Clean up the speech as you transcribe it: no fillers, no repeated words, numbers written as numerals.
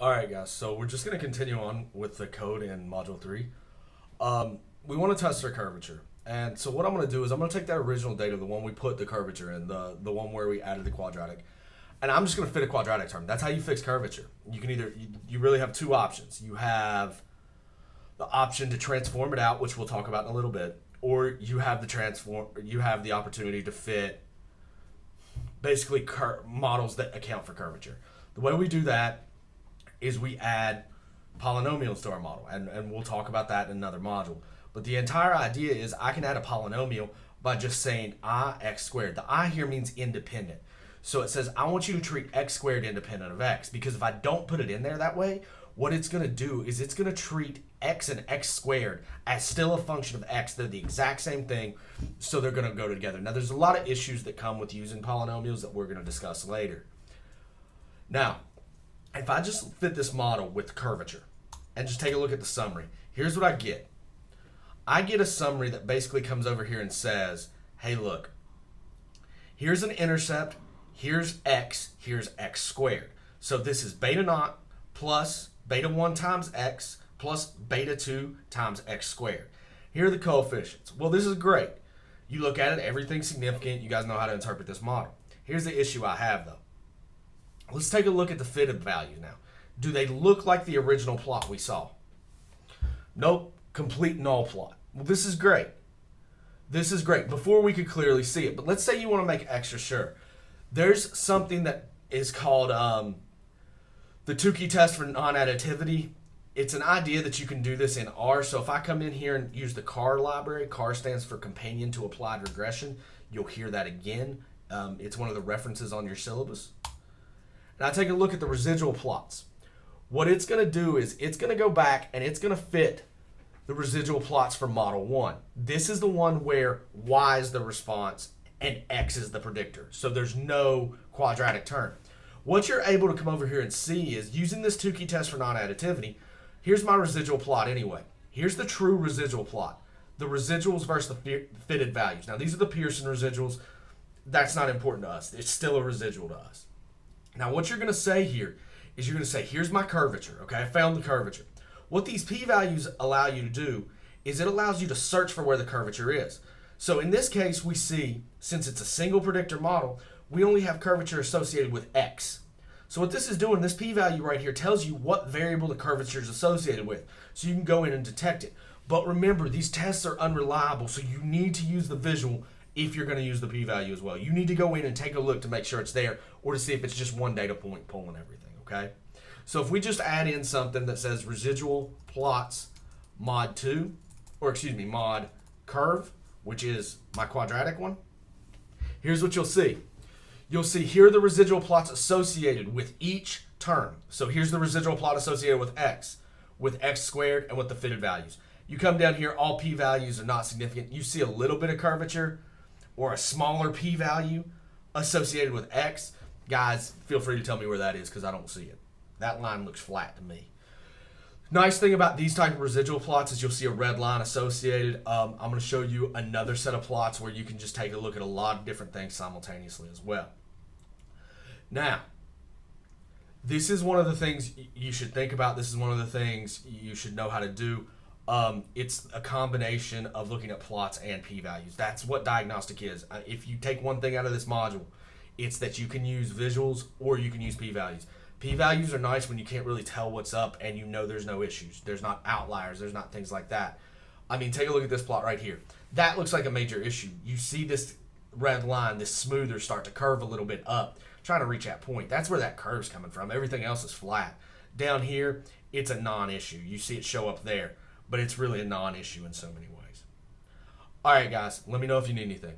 All right, guys. So we're just going to continue on with the code in Module 3. We want to test our curvature. And so what I'm going to do is I'm going to take that original data, the one we put the curvature in, the one where we added the quadratic, and I'm just going to fit a quadratic term. That's how you fix curvature. You can either, you really have two options. You have the option to transform it out, which we'll talk about in a little bit, or you have the opportunity to fit basically models that account for curvature. The way we do that is we add polynomials to our model, and we'll talk about that in another module. But the entire idea is I can add a polynomial by just saying I x squared. The I here means independent. So it says I want you to treat x squared independent of x, because if I don't put it in there that way, what it's going to do is it's going to treat x and x squared as still a function of x. They're the exact same thing, so they're going to go together. Now, there's a lot of issues that come with using polynomials that we're going to discuss later. Now, if I just fit this model with curvature and just take a look at the summary, here's what I get. I get a summary that basically comes over here and says, hey, look, here's an intercept, here's x squared. So this is beta naught plus beta 1 times x plus beta 2 times x squared. Here are the coefficients. Well, this is great. You look at it, everything's significant. You guys know how to interpret this model. Here's the issue I have, though. Let's take a look at the fitted values now. Do they look like the original plot we saw? Nope, complete null plot. Well, this is great. This is great. Before we could clearly see it, but let's say you want to make extra sure. There's something that is called the Tukey test for non-additivity. It's an idea that you can do this in R. So if I come in here and use the CAR library, CAR stands for Companion to Applied Regression. You'll hear that again. It's one of the references on your syllabus. Now take a look at the residual plots. What it's going to do is it's going to go back and it's going to fit the residual plots for model 1. This is the one where y is the response and x is the predictor. So there's no quadratic term. What you're able to come over here and see is using this Tukey test for non-additivity, here's my residual plot anyway. Here's the true residual plot. The residuals versus the fitted values. Now these are the Pearson residuals. That's not important to us. It's still a residual to us. Now what you're going to say here is you're going to say, here's my curvature. Okay, I found the curvature. What these p-values allow you to do is it allows you to search for where the curvature is. So in this case, we see, since it's a single predictor model, we only have curvature associated with x. So what this is doing, this p-value right here tells you what variable the curvature is associated with. So you can go in and detect it. But remember, these tests are unreliable, so you need to use the visual if you're going to use the p-value as well. You need to go in and take a look to make sure it's there, or to see if it's just one data point pulling everything, okay? So if we just add in something that says residual plots mod 2, or excuse me, mod curve, which is my quadratic one, here's what you'll see. You'll see here are the residual plots associated with each term. So here's the residual plot associated with x squared, and with the fitted values. You come down here, all p-values are not significant. You see a little bit of curvature or a smaller p-value associated with x. Guys, feel free to tell me where that is because I don't see it. That line looks flat to me. Nice thing about these type of residual plots is you'll see a red line associated. I'm going to show you another set of plots where you can just take a look at a lot of different things simultaneously as well. Now, this is one of the things you should think about. This is one of the things you should know how to do. It's a combination of looking at plots and p-values. That's what diagnostic is. If you take one thing out of this module, it's that you can use visuals or you can use p-values. P-values are nice when you can't really tell what's up and you know there's no issues. There's not outliers. There's not things like that. I mean, take a look at this plot right here. That looks like a major issue. You see this red line, this smoother, start to curve a little bit up, trying to reach that point. That's where that curve's coming from. Everything else is flat. Down here, it's a non-issue. You see it show up there, but it's really a non-issue in so many ways. All right, guys, let me know if you need anything.